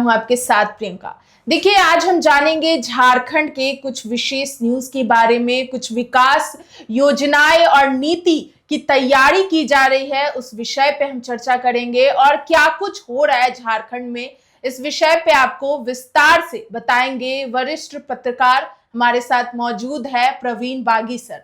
हूं आपके साथ प्रियंका। देखिए, आज हम जानेंगे झारखंड के कुछ विशेष न्यूज के बारे में, कुछ विकास योजनाएं और नीति की तैयारी की जा रही है, उस विषय पे हम चर्चा करेंगे और क्या कुछ हो रहा है झारखंड में, इस विषय पे आपको विस्तार से बताएंगे। वरिष्ठ पत्रकार हमारे साथ मौजूद है प्रवीण बागी सर।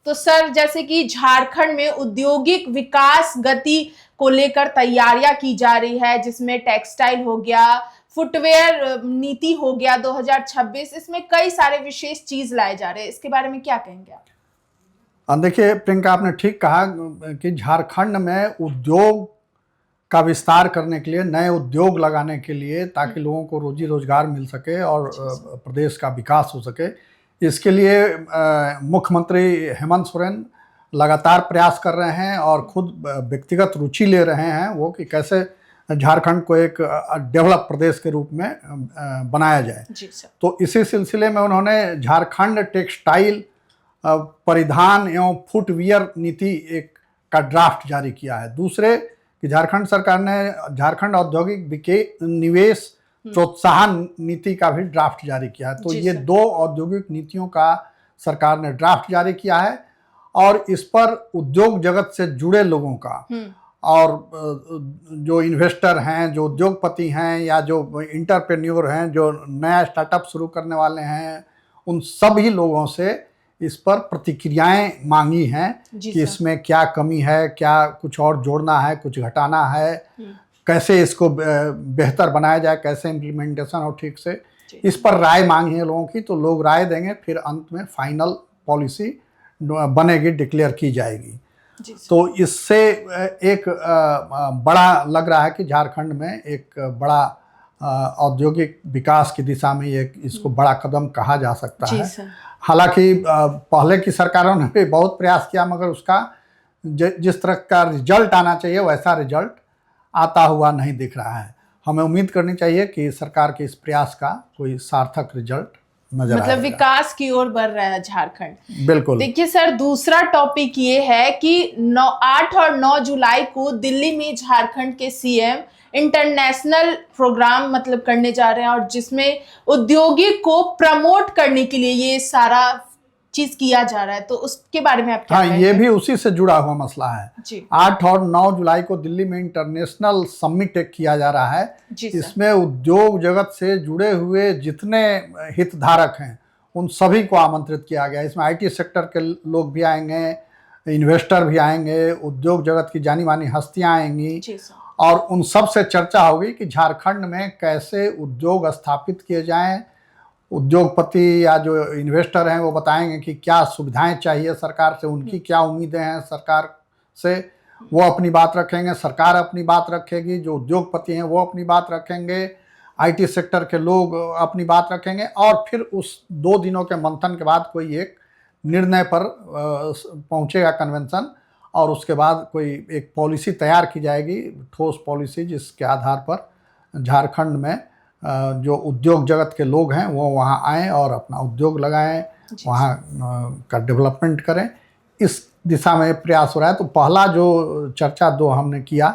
तो सर, जैसे कि झारखंड में औद्योगिक विकास गति को लेकर तैयारियां की जा रही है, जिसमें टेक्सटाइल हो गया, फुटवेयर नीति हो गया 2026, इसमें कई सारे विशेष चीज लाए जा रहे हैं, इसके बारे में क्या कहेंगे आप? देखिए प्रियंका, आपने ठीक कहा कि झारखंड में उद्योग का विस्तार करने के लिए, नए उद्योग लगाने के लिए, ताकि लोगों को रोजी रोजगार मिल सके और प्रदेश का विकास हो सके, इसके लिए मुख्यमंत्री हेमंत सोरेन लगातार प्रयास कर रहे हैं और खुद व्यक्तिगत रुचि ले रहे हैं वो कि कैसे झारखंड को एक डेवलप प्रदेश के रूप में बनाया जाए। तो इसी सिलसिले में उन्होंने झारखंड टेक्सटाइल परिधान एवं फुटवियर नीति एक का ड्राफ्ट जारी किया है। दूसरे कि झारखंड सरकार ने झारखंड औद्योगिक निवेश प्रोत्साहन नीति का भी ड्राफ्ट जारी किया है। तो ये दो औद्योगिक नीतियों का सरकार ने ड्राफ्ट जारी किया है और इस पर उद्योग जगत से जुड़े लोगों का और जो इन्वेस्टर हैं, जो उद्योगपति हैं या जो इंटरप्रेन्योर हैं, जो नया स्टार्टअप शुरू करने वाले हैं, उन सभी लोगों से इस पर प्रतिक्रियाएं मांगी हैं कि इसमें क्या कमी है, क्या कुछ और जोड़ना है, कुछ घटाना है, कैसे इसको बेहतर बनाया जाए, कैसे इम्प्लीमेंटेशन हो ठीक से, इस पर राय मांगी है लोगों की। तो लोग राय देंगे, फिर अंत में फाइनल पॉलिसी बनेगी, डिक्लेयर की जाएगी। तो इससे एक बड़ा लग रहा है कि झारखंड में एक बड़ा औद्योगिक विकास की दिशा में एक इसको बड़ा कदम कहा जा सकता है। हालांकि पहले की सरकारों ने भी बहुत प्रयास किया, मगर उसका जिस तरह का रिजल्ट आना चाहिए वैसा रिजल्ट आता हुआ नहीं दिख रहा है। हमें उम्मीद करनी चाहिए कि सरकार के इस प्रयास का कोई सार्थक रिजल्ट नजर आएगा। मतलब विकास की ओर बढ़ रहा है झारखंड। बिल्कुल। देखिए सर, दूसरा टॉपिक ये है कि 8 और 9 जुलाई को दिल्ली में झारखंड के सीएम इंटरनेशनल प्रोग्राम मतलब करने जा रहे हैं और जिसमें औद्योगिक को प्रमोट करने के लिए ये सारा चीज किया जा रहा है। तो उसके बारे में आप क्या कहेंगे? ये भी उसी से जुड़ा हुआ मसला है जी। 8 और 9 जुलाई को दिल्ली में इंटरनेशनल समिट किया जा रहा है। इसमें उद्योग जगत से जुड़े हुए जितने हितधारक हैं उन सभी को आमंत्रित किया गया। इसमें आईटी सेक्टर के लोग भी आएंगे, इन्वेस्टर भी आएंगे, उद्योग जगत की जानी मानी हस्तियां आएंगी और उन सब से चर्चा होगी कि झारखंड में कैसे उद्योग स्थापित किए जाएं। उद्योगपति या जो इन्वेस्टर हैं वो बताएंगे कि क्या सुविधाएं चाहिए सरकार से, उनकी क्या उम्मीदें हैं सरकार से, वो अपनी बात रखेंगे, सरकार अपनी बात रखेगी, जो उद्योगपति हैं वो अपनी बात रखेंगे, आईटी सेक्टर के लोग अपनी बात रखेंगे और फिर उस 2 दिनों के मंथन के बाद कोई एक निर्णय पर पहुंचेगा कन्वेंशन और उसके बाद कोई एक पॉलिसी तैयार की जाएगी, ठोस पॉलिसी, जिसके आधार पर झारखंड में जो उद्योग जगत के लोग हैं वो वहाँ आएँ और अपना उद्योग लगाएं, वहाँ का डेवलपमेंट करें। इस दिशा में प्रयास हो रहा है। तो पहला जो चर्चा हमने किया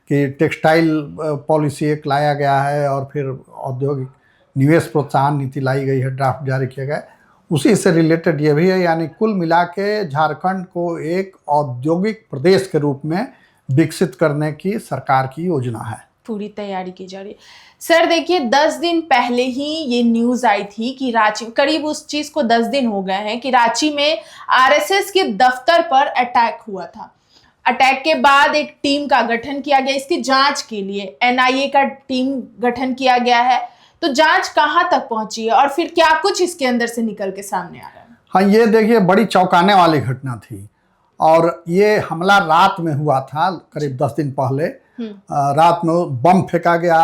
कि टेक्सटाइल पॉलिसी एक लाया गया है और फिर औद्योगिक निवेश प्रोत्साहन नीति लाई गई है, ड्राफ्ट जारी किया गया है, उसी से रिलेटेड ये भी है। यानी कुल मिला के झारखंड को एक औद्योगिक प्रदेश के रूप में विकसित करने की सरकार की योजना है, पूरी तैयारी की जा रही है। सर देखिए, 10 दिन पहले ही ये न्यूज आई थी कि रांची, करीब उस चीज को 10 दिन हो गए हैं कि रांची में आरएसएस के दफ्तर पर अटैक हुआ था। अटैक के बाद एक टीम का गठन किया गया इसकी जांच के लिए, एनआईए का टीम गठन किया गया है। तो जांच कहां तक पहुंची है और फिर क्या कुछ इसके अंदर से निकल के सामने आ रहा है? हाँ, ये देखिए बड़ी चौंकाने वाली घटना थी और ये हमला रात में हुआ था, करीब 10 दिन पहले रात में बम फेंका गया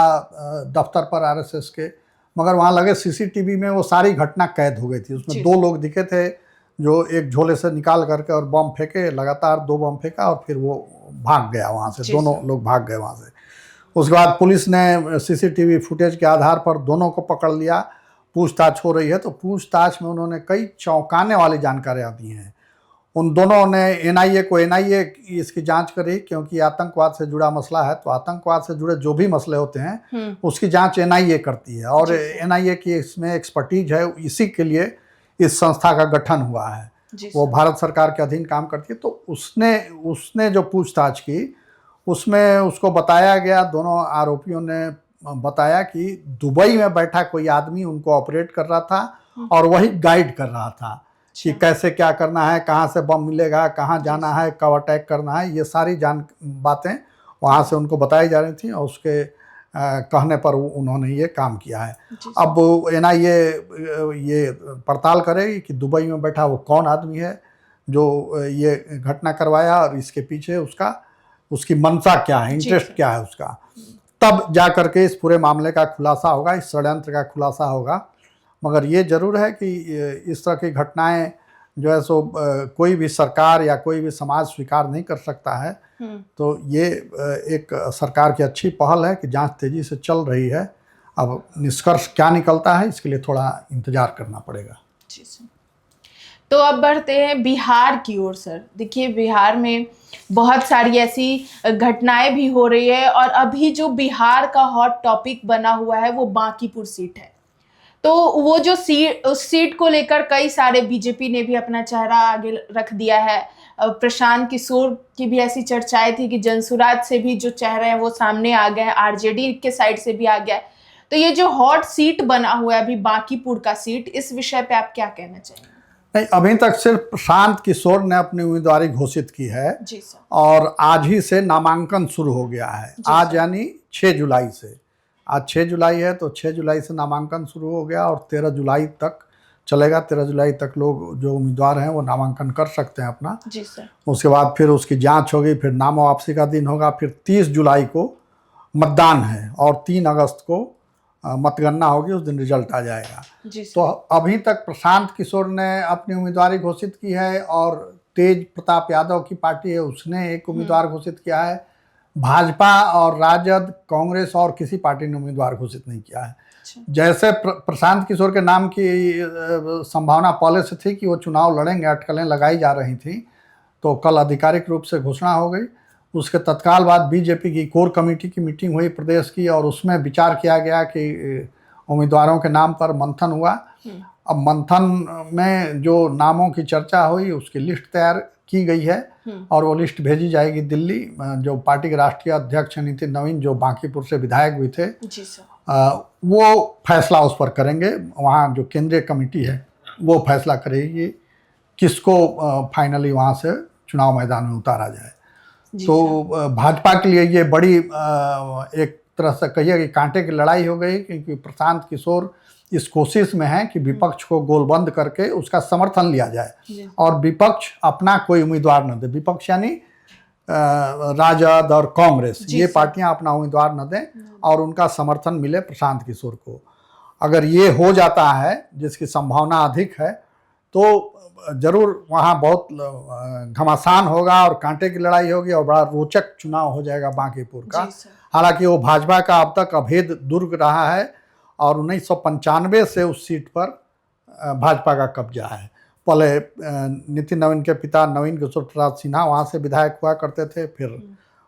दफ्तर पर आरएसएस के, मगर वहाँ लगे सीसीटीवी में वो सारी घटना कैद हो गई थी। उसमें 2 लोग दिखे थे जो एक झोले से निकाल करके और बम फेंके, लगातार 2 बम फेंका और फिर वो भाग गया वहाँ से, दोनों लोग भाग गए वहाँ से। उसके बाद पुलिस ने सीसीटीवी फुटेज के आधार पर दोनों को पकड़ लिया, पूछताछ हो रही है। तो पूछताछ में उन्होंने कई चौंकाने वाली जानकारियाँ दी हैं। उन दोनों ने एनआईए को, एनआईए इसकी जांच करी क्योंकि आतंकवाद से जुड़ा मसला है, तो आतंकवाद से जुड़े जो भी मसले होते हैं उसकी जांच एनआईए करती है और एनआईए की इसमें एक्सपर्टीज है, इसी के लिए इस संस्था का गठन हुआ है। वो भारत सरकार के अधीन काम करती है। तो उसने जो पूछताछ की उसमें उसको बताया गया, दोनों आरोपियों ने बताया कि दुबई में बैठा कोई आदमी उनको ऑपरेट कर रहा था और वही गाइड कर रहा था कि कैसे क्या करना है, कहाँ से बम मिलेगा, कहाँ जाना है, कब अटैक करना है, ये सारी बातें वहाँ से उनको बताई जा रही थी और उसके कहने पर उन्होंने ये काम किया है। अब एनआईए ये पड़ताल करेगी कि दुबई में बैठा वो कौन आदमी है जो ये घटना करवाया और इसके पीछे उसकी मंशा क्या है, इंटरेस्ट क्या है उसका। तब जा करके इस पूरे मामले का खुलासा होगा, इस षड्यंत्र का खुलासा होगा। मगर ये जरूर है कि इस तरह की घटनाएं जो है सो कोई भी सरकार या कोई भी समाज स्वीकार नहीं कर सकता है। तो ये एक सरकार की अच्छी पहल है कि जांच तेजी से चल रही है। अब निष्कर्ष क्या निकलता है इसके लिए थोड़ा इंतजार करना पड़ेगा। जी सर। तो अब बढ़ते हैं बिहार की ओर। सर देखिए, बिहार में बहुत सारी ऐसी घटनाएं भी हो रही है और अभी जो बिहार का हॉट टॉपिक बना हुआ है वो बांकीपुर सीट है। तो वो जो सीट, उस सीट को लेकर कई सारे बीजेपी ने भी अपना चेहरा आगे रख दिया है। प्रशांत किशोर की भी ऐसी चर्चाएं थी कि जनसुराज से भी जो चेहरे हैं वो सामने आ गए हैं, आरजेडी के साइड से भी आ गया है। तो ये जो हॉट सीट बना हुआ है अभी बांकीपुर का सीट, इस विषय पे आप क्या कहना चाहेंगे? नहीं, अभी तक सिर्फ प्रशांत किशोर ने अपनी उम्मीदवारी घोषित की है। जी सर। और आज ही से नामांकन शुरू हो गया है। आज यानी 6 जुलाई से, आज 6 जुलाई है तो 6 जुलाई से नामांकन शुरू हो गया और 13 जुलाई तक चलेगा। 13 जुलाई तक लोग जो उम्मीदवार हैं वो नामांकन कर सकते हैं अपना। जी सर। उसके बाद फिर उसकी जांच होगी, फिर नाम वापसी का दिन होगा, फिर 30 जुलाई को मतदान है और 3 अगस्त को मतगणना होगी, उस दिन रिजल्ट आ जाएगा। तो अभी तक प्रशांत किशोर ने अपनी उम्मीदवारी घोषित की है और तेज प्रताप यादव की पार्टी है उसने एक उम्मीदवार घोषित किया है। भाजपा और राजद, कांग्रेस और किसी पार्टी ने उम्मीदवार घोषित नहीं किया है। जैसे प्रशांत किशोर के नाम की संभावना पहले से थी कि वो चुनाव लड़ेंगे, अटकलें लगाई जा रही थी, तो कल आधिकारिक रूप से घोषणा हो गई। उसके तत्काल बाद बीजेपी की कोर कमेटी की मीटिंग हुई प्रदेश की और उसमें विचार किया गया कि उम्मीदवारों के नाम पर मंथन हुआ। अब मंथन में जो नामों की चर्चा हुई उसकी लिस्ट तैयार की गई है और वो लिस्ट भेजी जाएगी दिल्ली। जो पार्टी के राष्ट्रीय अध्यक्ष नितिन नवीन, जो बांकीपुर से विधायक भी थे, जी सर, वो फैसला उस पर करेंगे। वहाँ जो केंद्रीय कमेटी है वो फैसला करेगी किसको फाइनली वहाँ से चुनाव मैदान में उतारा जाए। तो भाजपा के लिए ये बड़ी एक तरह से कहिए कि कांटे की लड़ाई हो गई, क्योंकि प्रशांत किशोर इस कोशिश में है कि विपक्ष को गोलबंद करके उसका समर्थन लिया जाए और विपक्ष अपना कोई उम्मीदवार न दे। विपक्ष यानी राजद और कांग्रेस, ये पार्टियां अपना उम्मीदवार न दें और उनका समर्थन मिले प्रशांत किशोर को। अगर ये हो जाता है, जिसकी संभावना अधिक है, तो जरूर वहाँ बहुत घमासान होगा और कांटे की लड़ाई होगी और बड़ा रोचक चुनाव हो जाएगा बांकीपुर का। हालांकि वो भाजपा का अब तक अभेद दुर्ग रहा है और 1995 से उस सीट पर भाजपा का कब्जा है। पहले नितिन नवीन के पिता नवीन किशोर प्रसाद सिन्हा वहाँ से विधायक हुआ करते थे, फिर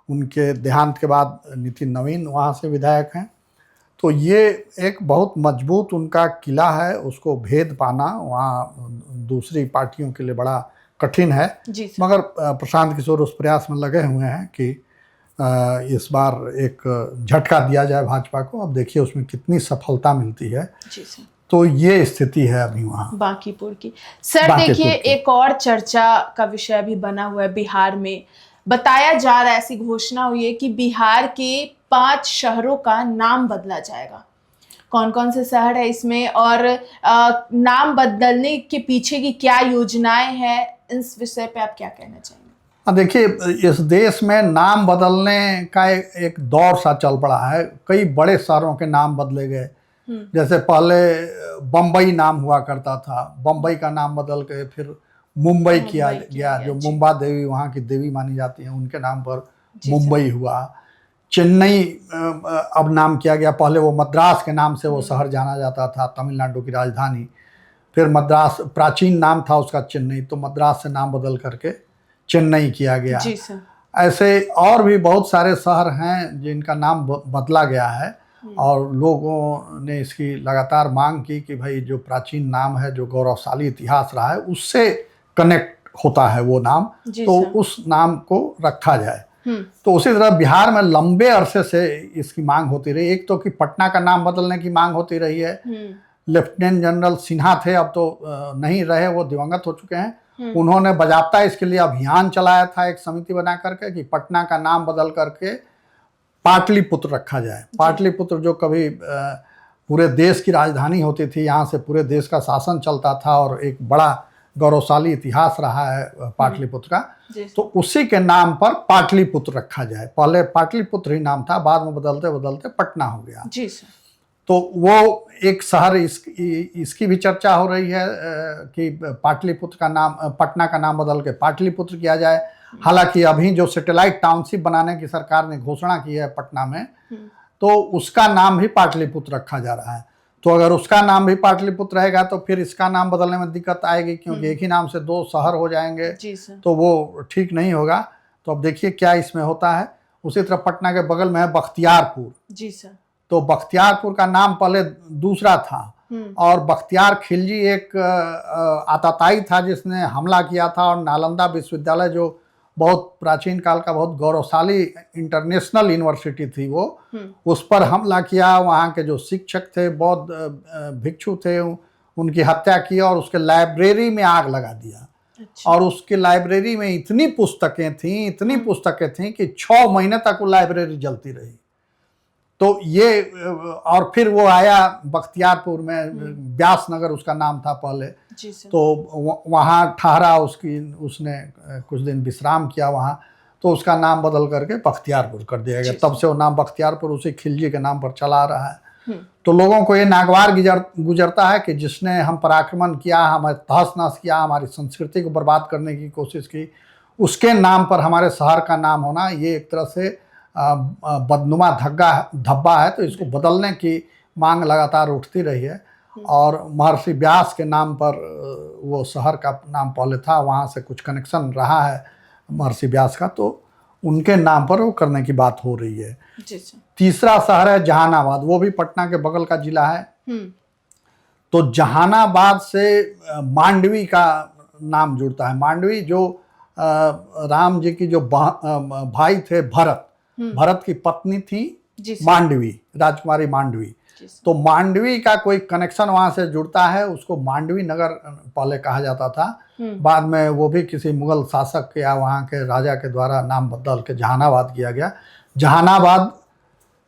उनके देहांत के बाद नितिन नवीन वहाँ से विधायक हैं। तो ये एक बहुत मजबूत उनका किला है, उसको भेद पाना वहाँ दूसरी पार्टियों के लिए बड़ा कठिन है। मगर प्रशांत किशोर उस प्रयास में लगे हुए हैं कि इस बार एक झटका दिया जाए भाजपा को। अब देखिए उसमें कितनी सफलता मिलती है। तो ये स्थिति है अभी वहाँ बांकीपुर की। सर देखिए, एक और चर्चा का विषय भी बना हुआ है बिहार में। बताया जा रहा है, ऐसी घोषणा हुई है कि बिहार के 5 शहरों का नाम बदला जाएगा। कौन कौन से शहर है इसमें और नाम बदलने के पीछे की क्या योजनाएं हैं, इस विषय पे आप क्या कहना चाहेंगे? देखिए, इस देश में नाम बदलने का एक दौर सा चल पड़ा है। कई बड़े शहरों के नाम बदले गए। जैसे पहले बम्बई नाम हुआ करता था, बम्बई का नाम बदल के फिर मुंबई किया गया। जो मुंबा देवी वहाँ की देवी मानी जाती हैं, उनके नाम पर मुंबई हुआ। चेन्नई अब नाम किया गया, पहले वो मद्रास के नाम से वो शहर जाना जाता था, तमिलनाडु की राजधानी। फिर मद्रास, प्राचीन नाम था उसका चेन्नई, तो मद्रास से नाम बदल करके चेन्नई किया गया। जी सर। ऐसे और भी बहुत सारे शहर हैं जिनका नाम बदला गया है, और लोगों ने इसकी लगातार मांग की कि भाई जो प्राचीन नाम है, जो गौरवशाली इतिहास रहा है, उससे कनेक्ट होता है वो नाम, तो उस नाम को रखा जाए। तो उसी तरह बिहार में लंबे अरसे से इसकी मांग होती रही। एक तो कि पटना का नाम बदलने की मांग होती रही है। लेफ्टिनेंट जनरल सिन्हा थे, अब तो नहीं रहे, वो दिवंगत हो चुके हैं। उन्होंने बाजाबता इसके लिए अभियान चलाया था, एक समिति बना करके, कि पटना का नाम बदल करके पाटलिपुत्र रखा जाए। पाटलिपुत्र जो कभी पूरे देश की राजधानी होती थी, यहाँ से पूरे देश का शासन चलता था, और एक बड़ा गौरवशाली इतिहास रहा है पाटलिपुत्र का, तो उसी के नाम पर पाटलिपुत्र रखा जाए। पहले पाटलिपुत्र ही नाम था, बाद में बदलते बदलते पटना हो गया। जी सर। तो वो एक शहर, इसकी भी चर्चा हो रही है कि पाटलिपुत्र का नाम, पटना का नाम बदल के पाटलिपुत्र किया जाए। हालांकि अभी जो सैटेलाइट टाउनशिप बनाने की सरकार ने घोषणा की है पटना में, तो उसका नाम भी पाटलिपुत्र रखा जा रहा है। तो अगर उसका नाम भी पाटलिपुत्र रहेगा तो फिर इसका नाम बदलने में दिक्कत आएगी, क्योंकि एक ही नाम से दो शहर हो जाएंगे, तो वो ठीक नहीं होगा। तो अब देखिए क्या इसमें होता है। उसी तरह पटना के बगल में है बख्तियारपुर। जी सर। तो बख्तियारपुर का नाम पहले दूसरा था, और बख्तियार खिलजी एक आताताई था जिसने हमला किया था, और नालंदा विश्वविद्यालय जो बहुत प्राचीन काल का बहुत गौरवशाली इंटरनेशनल यूनिवर्सिटी थी, वो उस पर हमला किया। वहाँ के जो शिक्षक थे, बौद्ध भिक्षु थे, उनकी हत्या की और उसके लाइब्रेरी में आग लगा दिया। अच्छा। और उसकी लाइब्रेरी में इतनी पुस्तकें थीं कि 6 महीने तक वो लाइब्रेरी जलती रही। तो ये, और फिर वो आया बख्तियारपुर में, व्यासनगर उसका नाम था पहले, तो वहाँ ठहरा, उसने कुछ दिन विश्राम किया वहाँ, तो उसका नाम बदल करके बख्तियारपुर कर दिया गया। तब से वो नाम बख्तियारपुर उसी खिलजी के नाम पर चला रहा है। तो लोगों को ये नागवार गुजरता है कि जिसने हम पर आक्रमण किया, हमें तहस नहस किया, हमारी संस्कृति को बर्बाद करने की कोशिश की, उसके नाम पर हमारे शहर का नाम होना, ये एक तरह से बदनुमा धब्बा है। तो इसको बदलने की मांग लगातार उठती रही है। और महर्षि व्यास के नाम पर वो शहर का नाम पहले था, वहाँ से कुछ कनेक्शन रहा है महर्षि व्यास का, तो उनके नाम पर वो करने की बात हो रही है। तीसरा शहर है जहानाबाद, वो भी पटना के बगल का जिला है। तो जहानाबाद से मांडवी का नाम जुड़ता है। मांडवी जो राम जी की जो भाई थे भरत की पत्नी थी मांडवी, राजकुमारी मांडवी। तो मांडवी का कोई कनेक्शन वहां से जुड़ता है। उसको मांडवी नगर पहले कहा जाता था, बाद में वो भी किसी मुगल शासक या वहां के राजा के द्वारा नाम बदल के जहानाबाद किया गया। जहानाबाद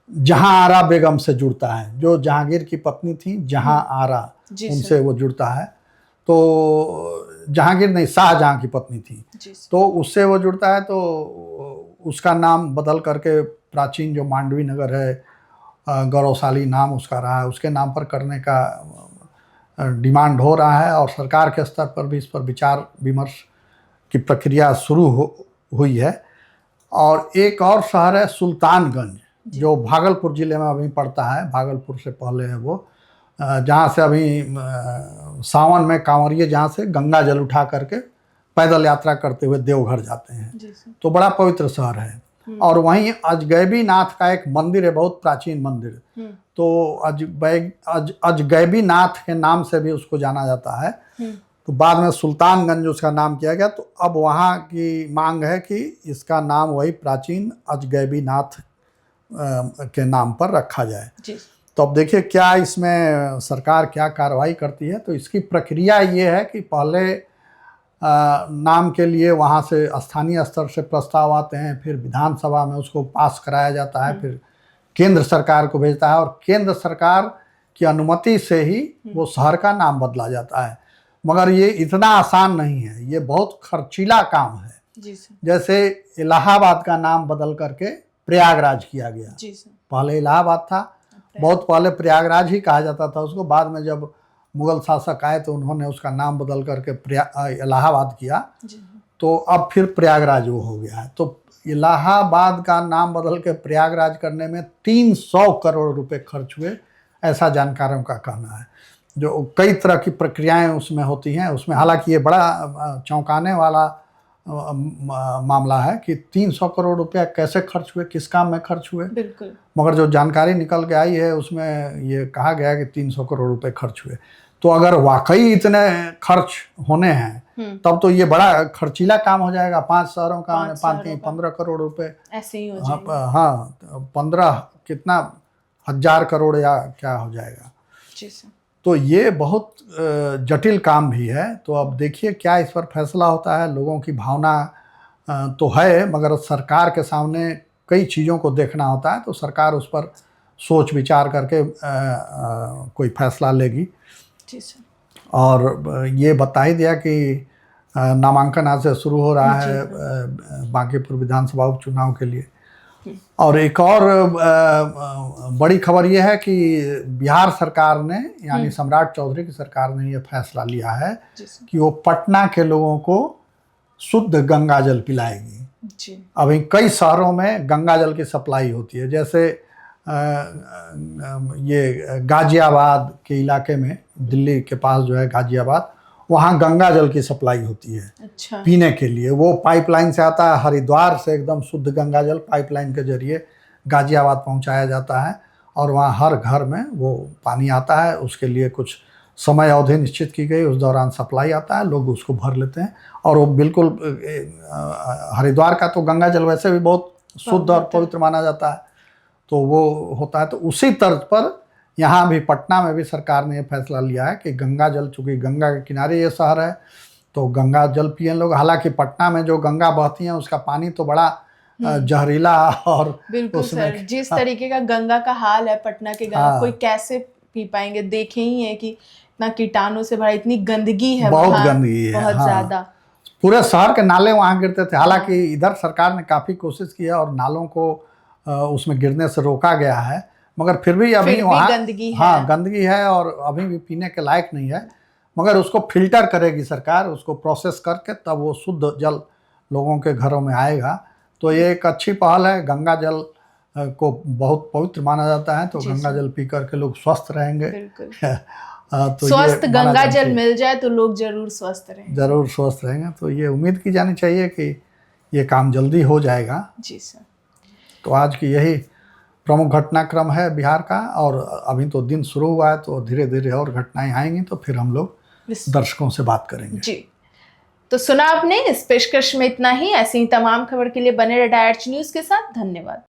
जहां आरा बेगम से जुड़ता है, जो जहांगीर की पत्नी थी जहां आरा, उनसे वो जुड़ता है। तो जहांगीर नहीं, शाहजहां की पत्नी थी, तो उससे वो जुड़ता है। तो उसका नाम बदल करके प्राचीन जो मांडवी नगर है, गौरवशाली नाम उसका रहा है, उसके नाम पर करने का डिमांड हो रहा है। और सरकार के स्तर पर भी इस पर विचार विमर्श की प्रक्रिया शुरू हुई है। और एक और शहर है सुल्तानगंज, जो भागलपुर ज़िले में अभी पड़ता है, भागलपुर से पहले है वो, जहाँ से अभी सावन में कांवरिये जहाँ से गंगा जल उठा करके पैदल यात्रा करते हुए देवघर जाते हैं। तो बड़ा पवित्र शहर है। और वहीं अजगैबी नाथ का एक मंदिर है, बहुत प्राचीन मंदिर। तो अजगैबी नाथ के नाम से भी उसको जाना जाता है। तो बाद में सुल्तानगंज उसका नाम किया गया। तो अब वहाँ की मांग है कि इसका नाम वही प्राचीन अजगैबी नाथ के नाम पर रखा जाए। तो अब देखिए क्या इसमें सरकार क्या कार्रवाई करती है। तो इसकी प्रक्रिया ये है कि पहले नाम के लिए वहाँ से स्थानीय स्तर से प्रस्ताव आते हैं, फिर विधानसभा में उसको पास कराया जाता है, फिर केंद्र सरकार को भेजता है, और केंद्र सरकार की अनुमति से ही वो शहर का नाम बदला जाता है। मगर ये इतना आसान नहीं है, ये बहुत खर्चीला काम है। जैसे इलाहाबाद का नाम बदल करके प्रयागराज किया गया। पहले इलाहाबाद था, बहुत पहले प्रयागराज ही कहा जाता था उसको। बाद में जब मुगल शासक आए तो उन्होंने उसका नाम बदल करके इलाहाबाद किया, तो अब फिर प्रयागराज वो हो गया है। तो इलाहाबाद का नाम बदल के प्रयागराज करने में 300 करोड़ रुपए खर्च हुए, ऐसा जानकारों का कहना है। जो कई तरह की प्रक्रियाएं उसमें होती हैं उसमें, हालांकि ये बड़ा चौंकाने वाला मामला है कि 300 करोड़ रुपया कैसे खर्च हुए, किस काम में खर्च हुए। बिल्कुल। मगर जो जानकारी निकल के आई है उसमें ये कहा गया कि 300 करोड़ रुपए खर्च हुए। तो अगर वाकई इतने खर्च होने हैं तब तो ये बड़ा खर्चीला काम हो जाएगा। 5 शहरों का 15 करोड़ रुपए ऐसे ही हो जाएगा। हाँ 15 कितना हजार करोड़ या क्या हो जाएगा। जी सर। तो ये बहुत जटिल काम भी है। तो अब देखिए क्या इस पर फैसला होता है। लोगों की भावना तो है, मगर सरकार के सामने कई चीज़ों को देखना होता है, तो सरकार उस पर सोच विचार करके कोई फैसला लेगी। जी सर। और ये बता ही दिया कि नामांकन आज से शुरू हो रहा है बांकीपुर विधानसभा उपचुनाव के लिए। और एक और बड़ी खबर यह है कि बिहार सरकार ने, यानी सम्राट चौधरी की सरकार ने यह फैसला लिया है कि वो पटना के लोगों को शुद्ध गंगा जल पिलाएगी। जी। अभी कई शहरों में गंगा जल की सप्लाई होती है, जैसे ये गाजियाबाद के इलाके में, दिल्ली के पास जो है गाजियाबाद, वहाँ गंगा जल की सप्लाई होती है। अच्छा। पीने के लिए। वो पाइपलाइन से आता है, हरिद्वार से एकदम शुद्ध गंगा जल पाइपलाइन के जरिए गाजियाबाद पहुँचाया जाता है और वहाँ हर घर में वो पानी आता है। उसके लिए कुछ समय अवधि निश्चित की गई, उस दौरान सप्लाई आता है, लोग उसको भर लेते हैं और वो बिल्कुल हरिद्वार का तो गंगा जल वैसे भी बहुत शुद्ध और पवित्र माना जाता है, तो वो होता है। तो उसी तर्ज पर यहाँ भी पटना में भी सरकार ने ये फैसला लिया है कि गंगा जल, चूँकि गंगा के किनारे ये शहर है तो गंगा जल पिए लोग। हालांकि पटना में जो गंगा बहती है उसका पानी तो बड़ा जहरीला और बिल्कुल सर, जिस तरीके का गंगा का हाल है पटना के गंगा, कोई कैसे पी पाएंगे। देखे ही है कि इतना कीटाणु से भरा, इतनी गंदगी है, बहुत गंदगी है, बहुत ज्यादा। पूरे शहर के नाले वहाँ गिरते थे। हालांकि इधर सरकार ने काफ़ी कोशिश की है और नालों को उसमें गिरने से रोका गया है, मगर फिर भी अभी वहाँ गंदगी है। हाँ गंदगी है और अभी भी पीने के लायक नहीं है। मगर उसको फिल्टर करेगी सरकार, उसको प्रोसेस करके तब वो शुद्ध जल लोगों के घरों में आएगा। तो ये एक अच्छी पहल है। गंगा जल को बहुत पवित्र माना जाता है, तो गंगा जल पी करके लोग स्वस्थ रहेंगे। तो स्वस्थ गंगा जल मिल जाए तो लोग जरूर स्वस्थ रहेंगे, जरूर स्वस्थ रहेंगे। तो ये उम्मीद की जानी चाहिए कि ये काम जल्दी हो जाएगा। जी सर। तो आज की यही प्रमुख घटनाक्रम है बिहार का, और अभी तो दिन शुरू हुआ है, तो धीरे धीरे और घटनाएं आएंगी तो फिर हम लोग दर्शकों से बात करेंगे। जी, तो सुना आपने, इस पेशकश में इतना ही। ऐसी ही तमाम खबर के लिए बने रहे डायरेक्ट न्यूज के साथ। धन्यवाद।